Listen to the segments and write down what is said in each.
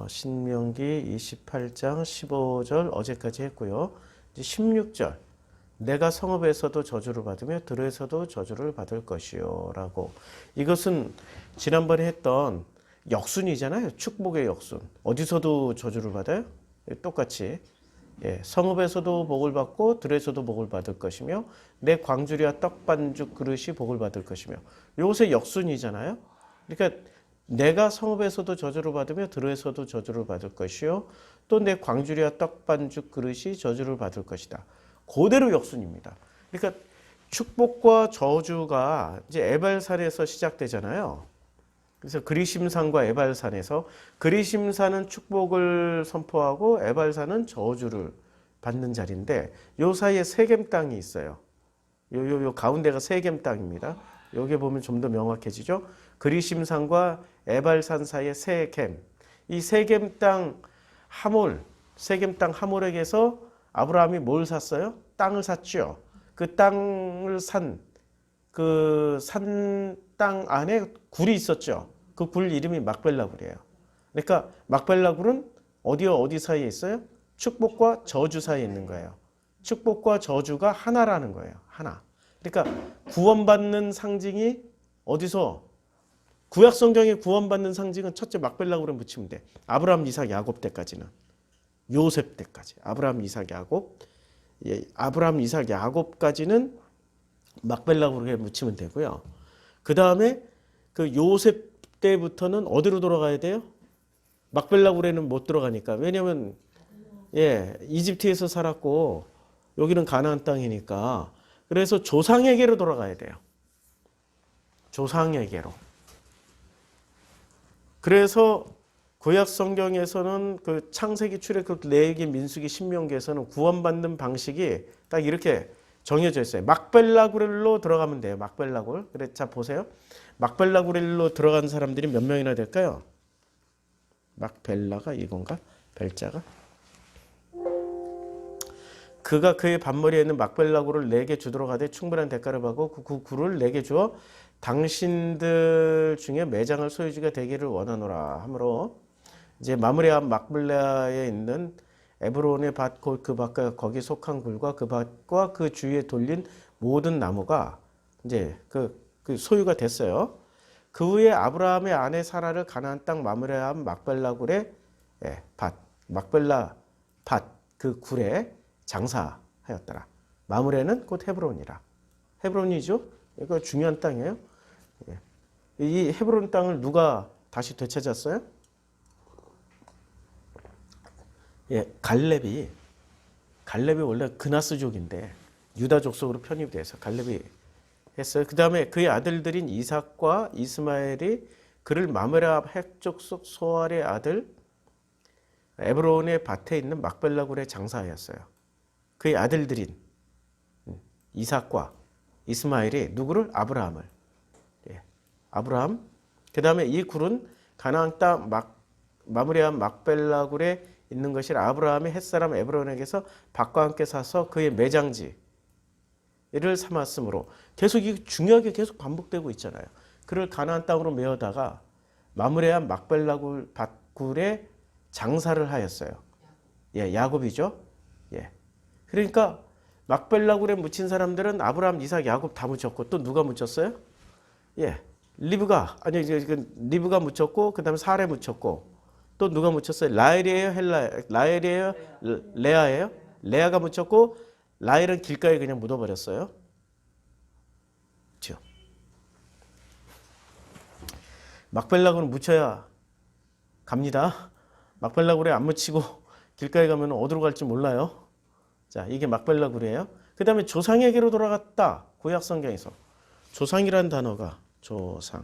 신명기 28장 15절 어제까지 했고요. 이제 16절. 내가 성읍에서도 저주를 받으며 들에서도 저주를 받을 것이요 라고. 이것은 지난번에 했던 역순이잖아요. 축복의 역순. 어디서도 저주를 받아요? 똑같이. 성읍에서도 복을 받고 들에서도 복을 받을 것이며 내 광주리와 떡반죽 그릇이 복을 받을 것이며. 이것의 역순이잖아요. 그러니까 내가 성읍에서도 저주를 받으며 들에서도 저주를 받을 것이요 또 내 광주리와 떡반죽 그릇이 저주를 받을 것이다. 그대로 역순입니다. 그러니까 축복과 저주가 이제 에발산에서 시작되잖아요. 그래서 그리심산과 에발산에서 그리심산은 축복을 선포하고 에발산은 저주를 받는 자리인데 요 사이에 세겜 땅이 있어요. 요 가운데가 세겜 땅입니다. 여기 보면 좀 더 명확해지죠. 그리심산과 에발산 사이에 세겜. 이 세겜 땅 하몰, 세겜 땅 하몰에게서 아브라함이 뭘 샀어요? 땅을 샀죠. 그 땅을 그 산 땅 안에 굴이 있었죠. 그 굴 이름이 막벨라 굴이에요. 그러니까 막벨라 굴은 어디와 어디 사이에 있어요? 축복과 저주 사이에 있는 거예요. 축복과 저주가 하나라는 거예요. 하나. 그러니까 구원받는 상징이 어디서? 구약 성경에 구원받는 상징은 첫째 막벨라 굴에 붙이면 돼. 아브라함, 이삭, 야곱 때까지는. 요셉 때까지. 아브라함, 이삭, 야곱. 아브라함, 이삭, 야곱까지는 막벨라 굴에 묻히면 되고요. 그 다음에 그 요셉 때부터는 어디로 돌아가야 돼요? 막벨라 굴에는 못 들어가니까. 왜냐면 이집트에서 살았고 여기는 가나안 땅이니까. 그래서 조상에게로 돌아가야 돼요. 조상에게로. 그래서 구약 성경에서는 그 창세기, 출애굽, 레위기, 민수기, 신명기에서는 구원받는 방식이 딱 이렇게 정해져 있어요. 막벨라굴로 들어가면 돼요. 막벨라굴. 그래, 자 보세요. 막벨라굴로 들어간 사람들이 몇 명이나 될까요? 막벨라가 이건가? 벨자가? 그가 그의 반머리에 있는 막벨라굴을 내게 주도록 하되 충분한 대가를 받고 그 굴을 내게 주어 당신들 중에 매장할 소유주가 되기를 원하노라 하므로 이제 마므레암 막벨라에 있는 에브론의 밭 곧 그 밭과 거기 속한 굴과 그 밭과 그 주위에 돌린 모든 나무가 이제 그 소유가 됐어요. 그 후에 아브라함의 아내 사라를 가나안 땅 마므레암 막벨라 굴의 막벨라 밭 그 굴에 장사하였더라. 마므레는 곧 헤브론이라. 헤브론이죠. 이거 중요한 땅이에요. 이 헤브론 땅을 누가 다시 되찾았어요? 갈렙이 원래 그나스족인데 유다 족속으로 편입이 돼서 갈렙이 했어요. 그 다음에 그의 아들들인 이삭과 이스마엘이 그를 마므레 핵족속 소알의 아들 에브론의 밭에 있는 막벨라 굴에 장사하였어요. 그의 아들들인 이삭과 이스마엘이 누구를? 아브라함을. 아브라함. 그 다음에 이 굴은 가나안 땅 마므레암 막벨라 굴에 있는 것이 아브라함이 햇사람 에브론에게서 밭과 함께 사서 그의 매장지를 삼았으므로 계속 이 중요하게 계속 반복되고 있잖아요. 그를 가나안 땅으로 메어다가 마므레암 막벨라 굴 밭굴에 장사를 하였어요. 야곱이죠. 그러니까 막벨라 굴에 묻힌 사람들은 아브라함, 이삭, 야곱 다 묻혔고 또 누가 묻혔어요? 리브가 묻혔고 그다음에 사레 묻혔고 또 누가 묻혔어요? 라헬이에요? 라헬이에요? 레아예요? 레아가 묻혔고 라헬은 길가에 그냥 묻어버렸어요. 그렇죠? 막벨라굴은 묻혀야 갑니다. 막벨라굴에 안 묻히고 길가에 가면 어디로 갈지 몰라요. 자, 이게 막벨라굴이에요. 그 다음에 조상에게로 돌아갔다. 구약 성경에서. 조상이라는 단어가 조상.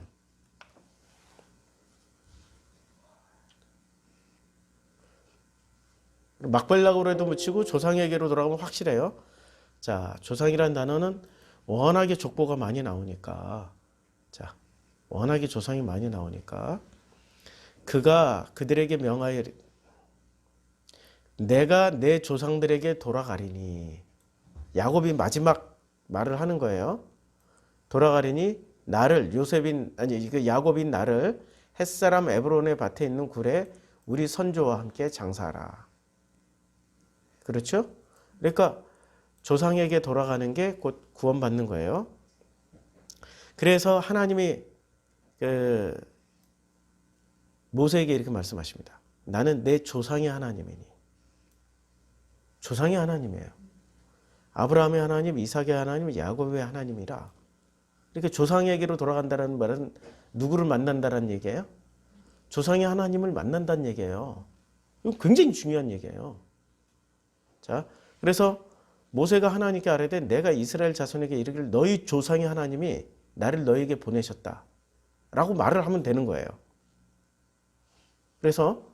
막벨라굴에도 묻히고 조상에게로 돌아가면 확실해요. 자, 조상이라는 단어는 워낙에 족보가 많이 나오니까, 자, 워낙에 조상이 많이 나오니까, 그가 그들에게 명하여 내가 내 조상들에게 돌아가리니, 야곱이 마지막 말을 하는 거예요. 돌아가리니 나를 야곱인 나를 햇사람 에브론의 밭에 있는 굴에 우리 선조와 함께 장사하라. 그렇죠? 그러니까 조상에게 돌아가는 게 곧 구원받는 거예요. 그래서 하나님이 모세에게 이렇게 말씀하십니다. 나는 내 조상의 하나님이니. 조상의 하나님이에요. 아브라함의 하나님, 이삭의 하나님, 야곱의 하나님이라. 그러니까 조상에게로 돌아간다는 말은 누구를 만난다는 얘기예요? 조상의 하나님을 만난다는 얘기예요. 이거 굉장히 중요한 얘기예요. 자, 그래서 모세가 하나님께 아뢰되 내가 이스라엘 자손에게 이르기를 너희 조상의 하나님이 나를 너희에게 보내셨다. 라고 말을 하면 되는 거예요. 그래서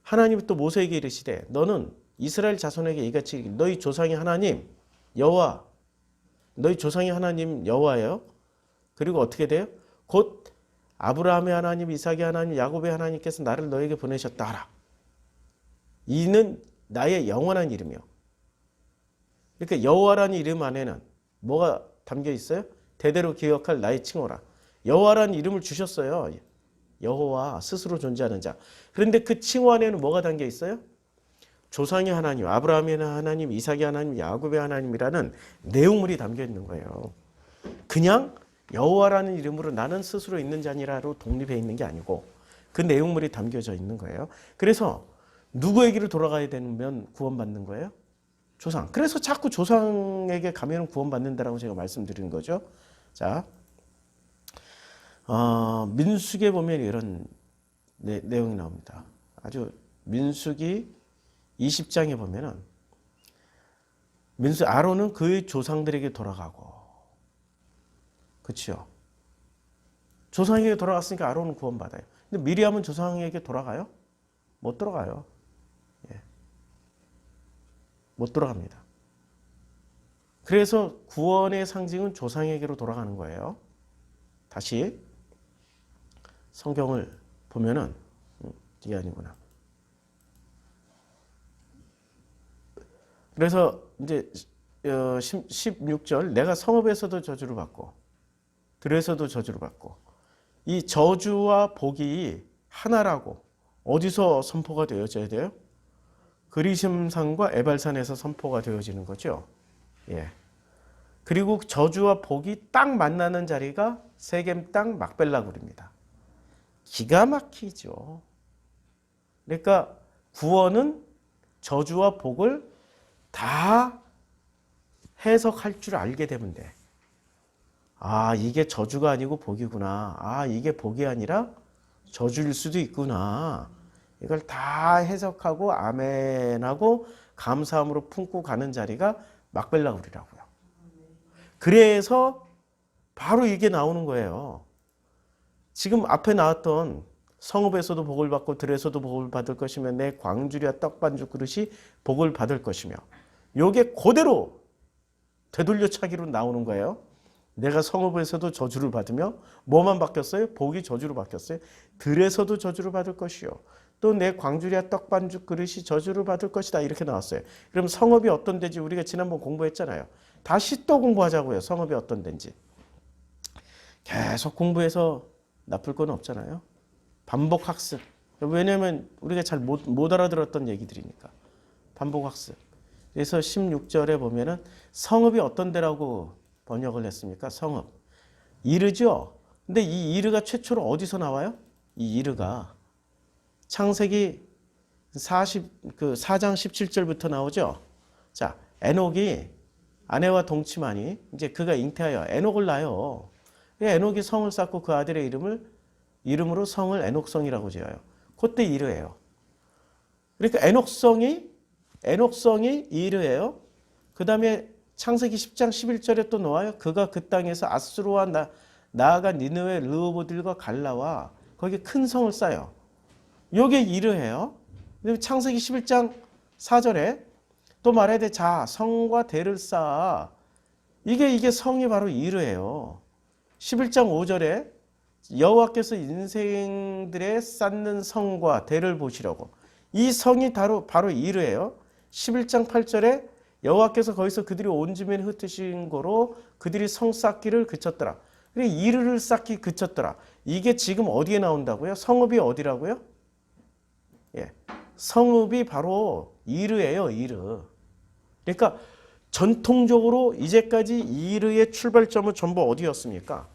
하나님이 또 모세에게 이르시되 너는 이스라엘 자손에게 이같이 너희 조상의 하나님 여호와 너희 조상의 하나님 여호와예요. 그리고 어떻게 돼요? 곧 아브라함의 하나님, 이삭의 하나님, 야곱의 하나님께서 나를 너에게 보내셨다 하라. 이는 나의 영원한 이름이요. 그러니까 여호와라는 이름 안에는 뭐가 담겨 있어요? 대대로 기억할 나의 칭호라. 여호와라는 이름을 주셨어요. 여호와 스스로 존재하는 자. 그런데 그 칭호 안에는 뭐가 담겨 있어요? 조상의 하나님, 아브라함의 하나님, 이삭의 하나님, 야곱의 하나님이라는 내용물이 담겨 있는 거예요. 그냥 여호와라는 이름으로 나는 스스로 있는 자니라로 독립해 있는 게 아니고 그 내용물이 담겨져 있는 거예요. 그래서 누구에게로 돌아가야 되면 구원받는 거예요? 조상. 그래서 자꾸 조상에게 가면 구원받는다라고 제가 말씀드린 거죠. 자, 민수기에 보면 이런 내용이 나옵니다. 아주 민수기 20장에 보면은 아론은 그의 조상들에게 돌아가고, 그렇죠? 조상에게 돌아갔으니까 아론은 구원받아요. 근데 미리암은 조상에게 돌아가요? 못 돌아가요. 예. 못 돌아갑니다. 그래서 구원의 상징은 조상에게로 돌아가는 거예요. 다시 성경을 보면은 이게 아니구나. 그래서 이제 16절 내가 성읍에서도 저주를 받고 들에서도 저주를 받고 이 저주와 복이 하나라고 어디서 선포가 되어져야 돼요? 그리심산과 에발산에서 선포가 되어지는 거죠. 예. 그리고 저주와 복이 딱 만나는 자리가 세겜 땅 막벨라굴입니다. 기가 막히죠. 그러니까 구원은 저주와 복을 다 해석할 줄 알게 되면 돼. 아, 이게 저주가 아니고 복이구나. 아, 이게 복이 아니라 저주일 수도 있구나. 이걸 다 해석하고 아멘하고 감사함으로 품고 가는 자리가 막벨라굴이라고요. 그래서 바로 이게 나오는 거예요. 지금 앞에 나왔던 성읍에서도 복을 받고 들에서도 복을 받을 것이며 내 광주리와 떡반죽 그릇이 복을 받을 것이며 요게 그대로 되돌려차기로 나오는 거예요. 내가 성읍에서도 저주를 받으며 뭐만 바뀌었어요? 복이 저주로 바뀌었어요. 들에서도 저주를 받을 것이요. 또 내 광주리와 떡반죽 그릇이 저주를 받을 것이다. 이렇게 나왔어요. 그럼 성읍이 어떤 데인지 우리가 지난번 공부했잖아요. 다시 또 공부하자고요. 성읍이 어떤 데인지. 계속 공부해서 나쁠 건 없잖아요. 반복 학습. 왜냐하면 우리가 잘 못 알아들었던 얘기들이니까. 반복 학습. 그래서 16절에 보면은 성읍이 어떤 데라고 번역을 했습니까? 성읍. 이르죠. 근데 이 이르가 최초로 어디서 나와요? 이 이르가 창세기 4장 17절부터 나오죠. 자, 에녹이 아내와 동침하니 이제 그가 잉태하여 에녹을 낳아요. 에녹이 성을 쌓고 그 아들의 이름으로 성을 에녹성이라고 지어요. 그때 이르예요. 그러니까 에녹성이 이르예요. 그 다음에 창세기 10장 11절에 또 나와요. 그가 그 땅에서 아수르와 나아가 니느웨 르호보들과 갈라와 거기에 큰 성을 쌓아요. 요게 이르예요. 창세기 11장 4절에 또 말해야 돼. 자, 성과 대를 쌓아. 이게 성이 바로 이르예요. 11장 5절에 여호와께서 인생들의 쌓는 성과 대를 보시려고. 이 성이 바로 이르예요. 11장 8절에 여호와께서 거기서 그들이 온 지면에 흩으신 거로 그들이 성 쌓기를 그쳤더라. 이르를 쌓기 그쳤더라. 이게 지금 어디에 나온다고요? 성읍이 어디라고요? 예. 성읍이 바로 이르예요, 이르. 그러니까 전통적으로 이제까지 이르의 출발점은 전부 어디였습니까?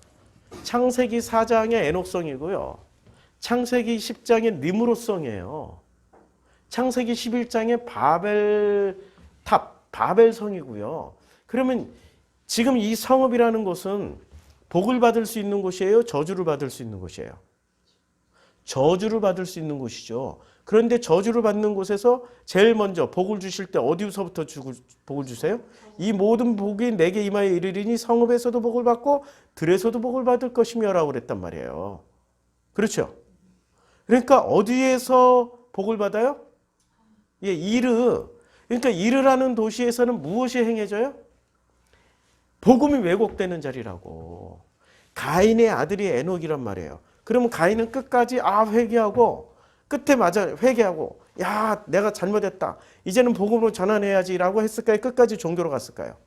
창세기 4장의 에녹성이고요. 창세기 10장의 니므롯성이에요. 창세기 11장의 바벨탑, 바벨성이고요. 그러면 지금 이 성읍이라는 곳은 복을 받을 수 있는 곳이에요? 저주를 받을 수 있는 곳이에요? 저주를 받을 수 있는 곳이죠. 그런데 저주를 받는 곳에서 제일 먼저 복을 주실 때 어디서부터 복을 주세요? 이 모든 복이 내게 임하여 이르리니 성읍에서도 복을 받고 들에서도 복을 받을 것이며 라고 그랬단 말이에요. 그렇죠? 그러니까 어디에서 복을 받아요? 예, 이르. 그러니까 이르라는 도시에서는 무엇이 행해져요? 복음이 왜곡되는 자리라고. 가인의 아들이 에녹이란 말이에요. 그러면 가인은 끝까지 회개하고 끝에 맞아 회개하고 야 내가 잘못했다. 이제는 복음으로 전환해야지라고 했을까요? 끝까지 종교로 갔을까요?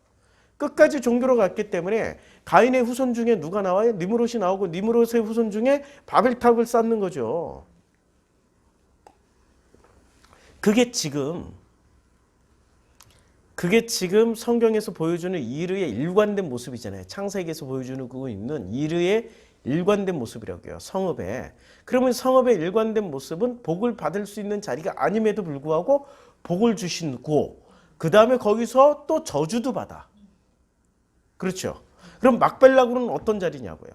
끝까지 종교로 갔기 때문에 가인의 후손 중에 누가 나와요? 니므롯이 나오고 니므롯의 후손 중에 바벨탑을 쌓는 거죠. 그게 지금 성경에서 보여주는 이르의 일관된 모습이잖아요. 창세기에서 보여주는 그 있는 이르의 일관된 모습이라고요. 성읍에. 그러면 성읍의 일관된 모습은 복을 받을 수 있는 자리가 아님에도 불구하고 복을 주시고 그 다음에 거기서 또 저주도 받아. 그렇죠. 그럼 막벨라굴은 어떤 자리냐고요.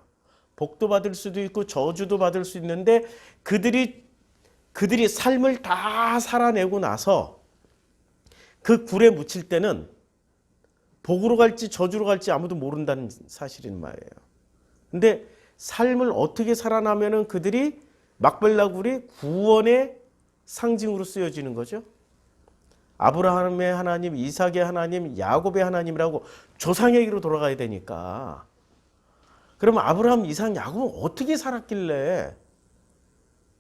복도 받을 수도 있고 저주도 받을 수 있는데 그들이 삶을 다 살아내고 나서 그 굴에 묻힐 때는 복으로 갈지 저주로 갈지 아무도 모른다는 사실인 말이에요. 근데 삶을 어떻게 살아나면은 그들이 막벨라굴이 구원의 상징으로 쓰여지는 거죠. 아브라함의 하나님, 이삭의 하나님, 야곱의 하나님이라고 조상에게로 돌아가야 되니까. 그러면 아브라함, 이삭, 야곱은 어떻게 살았길래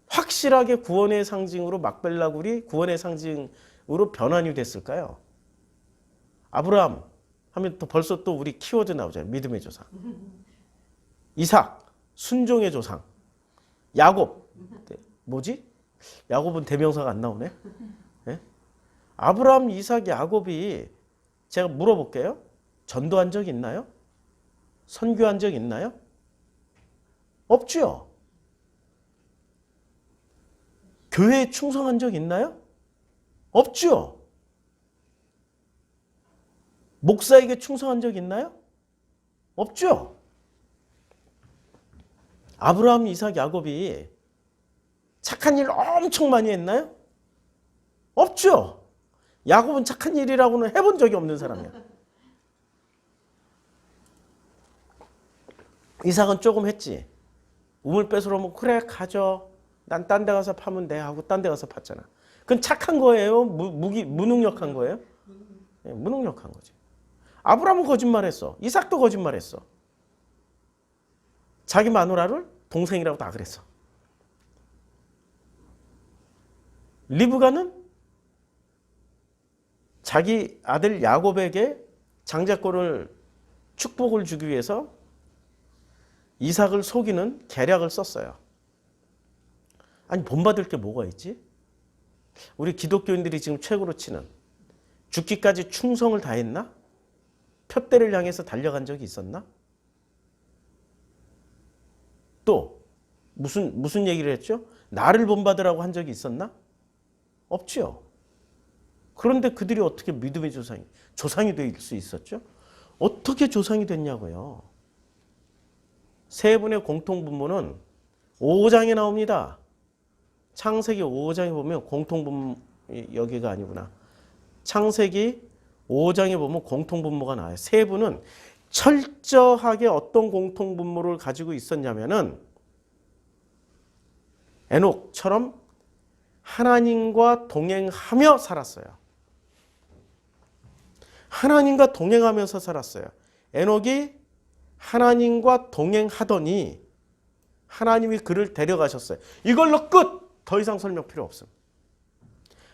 확실하게 구원의 상징으로 막벨라굴이 구원의 상징으로 변환이 됐을까요? 아브라함 하면 또 벌써 또 우리 키워드 나오잖아요. 믿음의 조상. 이삭, 순종의 조상. 야곱, 뭐지? 야곱은 대명사가 안 나오네. 네? 아브라함, 이삭, 야곱이 제가 물어볼게요. 전도한 적 있나요? 선교한 적 있나요? 없죠. 교회에 충성한 적 있나요? 없죠. 목사에게 충성한 적 있나요? 없죠. 아브라함, 이삭, 야곱이 착한 일 엄청 많이 했나요? 없죠. 야곱은 착한 일이라고는 해본 적이 없는 사람이야. 이삭은 조금 했지. 우물 뺏으러 오면 그래 가져. 난 딴 데 가서 파면 돼 하고 딴 데 가서 팠잖아. 그건 착한 거예요? 무능력한 거예요? 네, 무능력한 거지. 아브라함은 거짓말했어. 이삭도 거짓말했어. 자기 마누라를 동생이라고 다 그랬어. 리브가는 자기 아들 야곱에게 장자권을 축복을 주기 위해서 이삭을 속이는 계략을 썼어요. 아니 본받을 게 뭐가 있지? 우리 기독교인들이 지금 최고로 치는 죽기까지 충성을 다했나? 표대를 향해서 달려간 적이 있었나? 또 무슨 얘기를 했죠? 나를 본받으라고 한 적이 있었나? 없지요. 그런데 그들이 어떻게 믿음의 조상이 될 수 있었죠? 어떻게 조상이 됐냐고요. 세 분의 공통분모는 5장에 나옵니다. 창세기 5장에 보면 공통분모, 여기가 아니구나. 창세기 5장에 보면 공통분모가 나와요. 세 분은 철저하게 어떤 공통분모를 가지고 있었냐면은 에녹처럼 하나님과 동행하며 살았어요. 하나님과 동행하면서 살았어요. 에녹이 하나님과 동행하더니 하나님이 그를 데려가셨어요. 이걸로 끝! 더 이상 설명 필요 없습니다.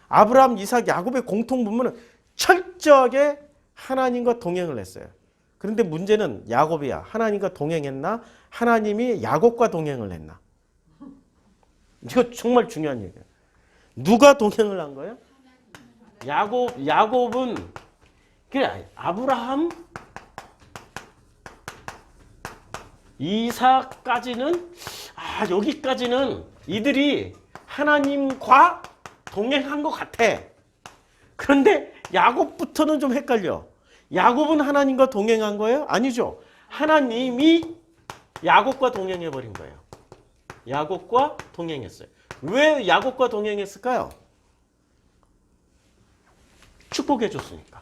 아브라함, 이삭, 야곱의 공통분모는 철저하게 하나님과 동행을 했어요. 그런데 문제는 야곱이야. 하나님과 동행했나? 하나님이 야곱과 동행을 했나? 이거 정말 중요한 얘기예요. 누가 동행을 한 거예요? 야곱은 그래 아브라함, 이삭까지는 여기까지는 이들이 하나님과 동행한 것 같아. 그런데 야곱부터는 좀 헷갈려. 야곱은 하나님과 동행한 거예요? 아니죠. 하나님이 야곱과 동행해버린 거예요. 야곱과 동행했어요. 왜 야곱과 동행했을까요? 축복해줬으니까.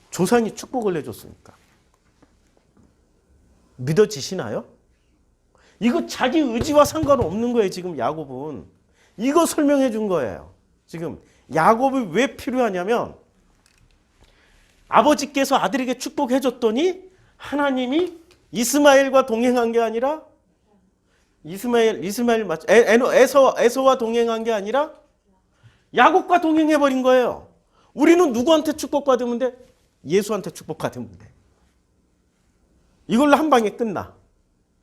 조상이 축복을 해줬으니까. 믿어지시나요? 이거 자기 의지와 상관없는 거예요. 지금 야곱은. 이거 설명해 준 거예요. 지금 야곱이 왜 필요하냐면 아버지께서 아들에게 축복해 줬더니 하나님이 이스마엘과 동행한 게 아니라 에서와 동행한 게 아니라 야곱과 동행해 버린 거예요. 우리는 누구한테 축복받으면 돼? 예수한테 축복받으면 돼. 이걸로 한 방에 끝나.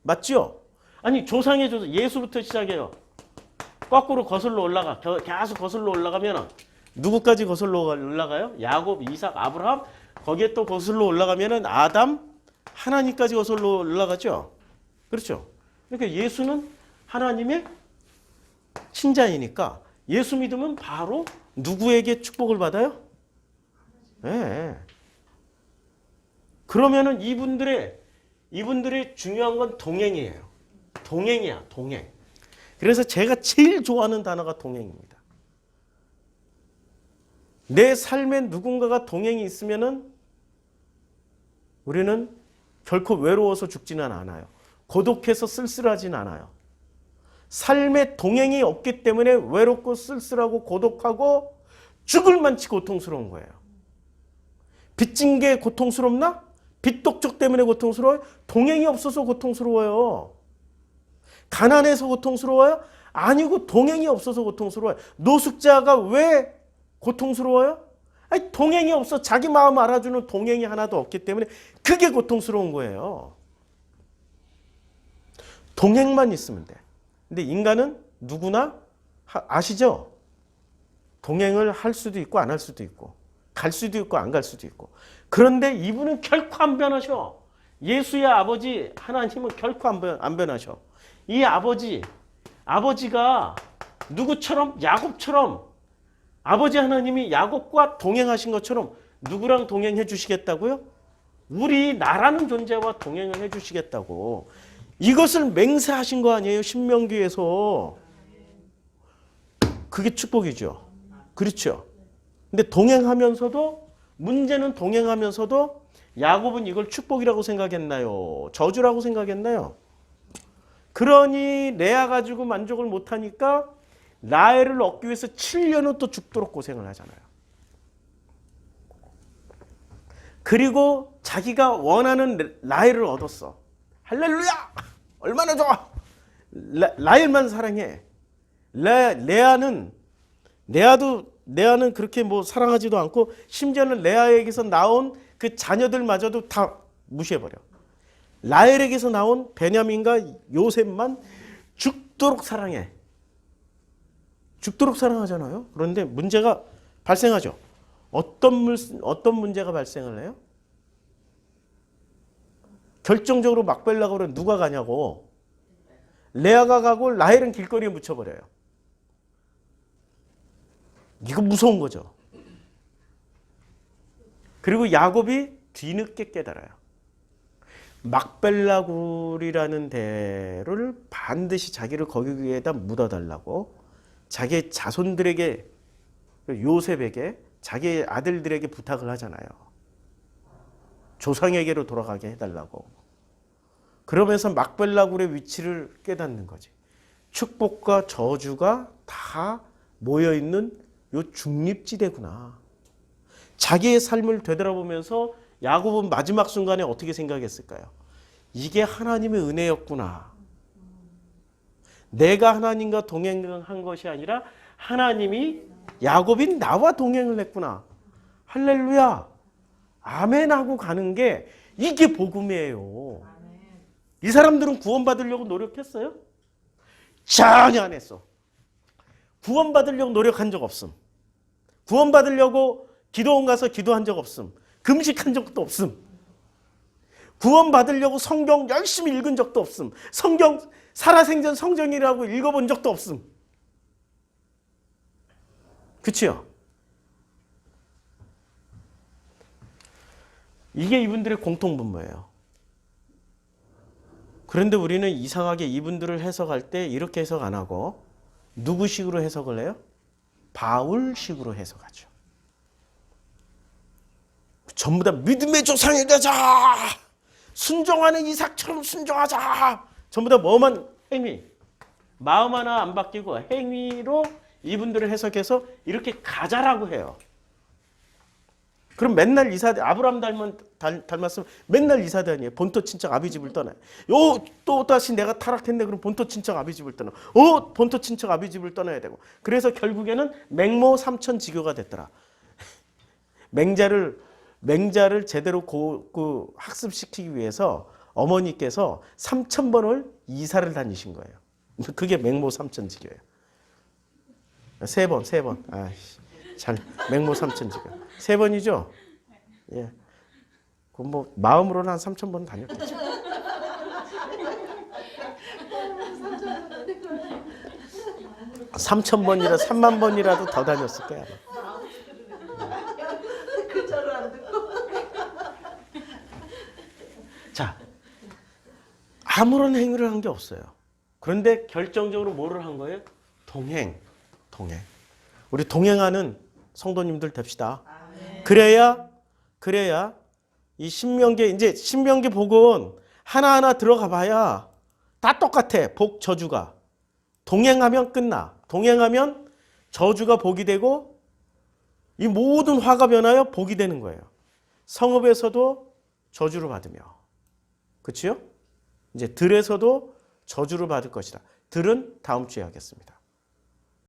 맞죠? 아니 조상의 조상 예수부터 시작해요. 거꾸로 거슬러 올라가. 계속 거슬러 올라가면 누구까지 거슬러 올라가요? 야곱, 이삭, 아브라함. 거기에 또 거슬러 올라가면 아담, 하나님까지 거슬러 올라가죠. 그렇죠? 그러니까 예수는 하나님의 친자이니까 예수 믿으면 바로 누구에게 축복을 받아요? 네. 그러면은 이분들의 중요한 건 동행이에요. 동행이야, 동행. 그래서 제가 제일 좋아하는 단어가 동행입니다. 내 삶에 누군가가 동행이 있으면은 우리는 결코 외로워서 죽지는 않아요. 고독해서 쓸쓸하진 않아요. 삶에 동행이 없기 때문에 외롭고 쓸쓸하고 고독하고 죽을 만치 고통스러운 거예요. 빚진 게 고통스럽나? 빚독촉 때문에 고통스러워요? 동행이 없어서 고통스러워요. 가난해서 고통스러워요? 아니고 동행이 없어서 고통스러워요. 노숙자가 왜 고통스러워요? 아니, 동행이 없어. 자기 마음 알아주는 동행이 하나도 없기 때문에 그게 고통스러운 거예요. 동행만 있으면 돼. 근데 인간은 누구나 아시죠? 동행을 할 수도 있고 안 할 수도 있고 갈 수도 있고 안 갈 수도 있고. 그런데 이분은 결코 안 변하셔. 예수의 아버지 하나님은 결코 안 변하셔. 이 아버지가 누구처럼? 야곱처럼 아버지 하나님이 야곱과 동행하신 것처럼 누구랑 동행해 주시겠다고요? 우리 나라는 존재와 동행을 해 주시겠다고. 이것을 맹세하신 거 아니에요? 신명기에서. 그게 축복이죠. 그렇죠. 근데 동행하면서도 문제는 동행하면서도 야곱은 이걸 축복이라고 생각했나요? 저주라고 생각했나요? 그러니 레아 가지고 만족을 못하니까 라헬을 얻기 위해서 7년은 또 죽도록 고생을 하잖아요. 그리고 자기가 원하는 라헬을 얻었어. 할렐루야! 얼마나 좋아! 라헬만 사랑해. 레아는 그렇게 뭐 사랑하지도 않고 심지어는 레아에게서 나온 그 자녀들마저도 다 무시해버려. 라헬에게서 나온 베냐민과 요셉만 죽도록 사랑해. 죽도록 사랑하잖아요. 그런데 문제가 발생하죠. 어떤 문제가 발생을 해요? 결정적으로 막벨라고 그래. 누가 가냐고. 레아가 가고 라헬은 길거리에 묻혀버려요. 이거 무서운 거죠. 그리고 야곱이 뒤늦게 깨달아요. 막벨라굴이라는 데를 반드시 자기를 거기에다 묻어달라고 자기의 자손들에게, 요셉에게, 자기 아들들에게 부탁을 하잖아요. 조상에게로 돌아가게 해달라고. 그러면서 막벨라굴의 위치를 깨닫는 거지. 축복과 저주가 다 모여있는 요 중립지대구나. 자기의 삶을 되돌아보면서 야곱은 마지막 순간에 어떻게 생각했을까요? 이게 하나님의 은혜였구나. 내가 하나님과 동행한 것이 아니라 하나님이 야곱이 나와 동행을 했구나. 할렐루야. 아멘 하고 가는 게 이게 복음이에요. 이 사람들은 구원받으려고 노력했어요? 전혀 안 했어. 구원받으려고 노력한 적 없음. 구원받으려고 기도원 가서 기도한 적 없음. 금식한 적도 없음. 구원받으려고 성경 열심히 읽은 적도 없음. 성경 살아생전 성경이라고 읽어본 적도 없음. 그치요? 이게 이분들의 공통분모예요. 그런데 우리는 이상하게 이분들을 해석할 때 이렇게 해석 안 하고 누구식으로 해석을 해요? 바울식으로 해석하죠. 전부 다 믿음의 조상이 되자. 순종하는 이삭처럼 순종하자. 전부 다 뭐만 행위. 마음 하나 안 바뀌고 행위로 이분들을 해석해서 이렇게 가자라고 해요. 그럼 맨날 아브라함 닮았으면 맨날 이사 다니에요. 본토 친척 아비 집을 떠나요. 또 다시 내가 타락했네. 그럼 본토 친척 아비 집을 떠나. 본토 친척 아비 집을 떠나야 되고. 그래서 결국에는 맹모 삼천지교가 됐더라. 맹자를 제대로 학습시키기 위해서 어머니께서 3,000번을 이사를 다니신 거예요. 그게 맹모 삼천지교예요. 세 번. 아이씨. 맹모 삼천지교. 3번이죠? 예. 그럼 뭐 마음으로는 한 3,000번 다녔겠죠. (3,000번이라) 3만 번이라도 더 다녔을 거야. 자, 아무런 행위를 한 게 없어요. 그런데 결정적으로 뭐를 한 거예요? 동행. 우리 동행하는 성도님들 됩시다. 그래야 이 신명기 복은 하나하나 들어가 봐야 다 똑같아. 복 저주가. 동행하면 끝나. 동행하면 저주가 복이 되고 이 모든 화가 변하여 복이 되는 거예요. 성읍에서도 저주를 받으며. 그렇죠? 이제 들에서도 저주를 받을 것이다. 들은 다음 주에 하겠습니다.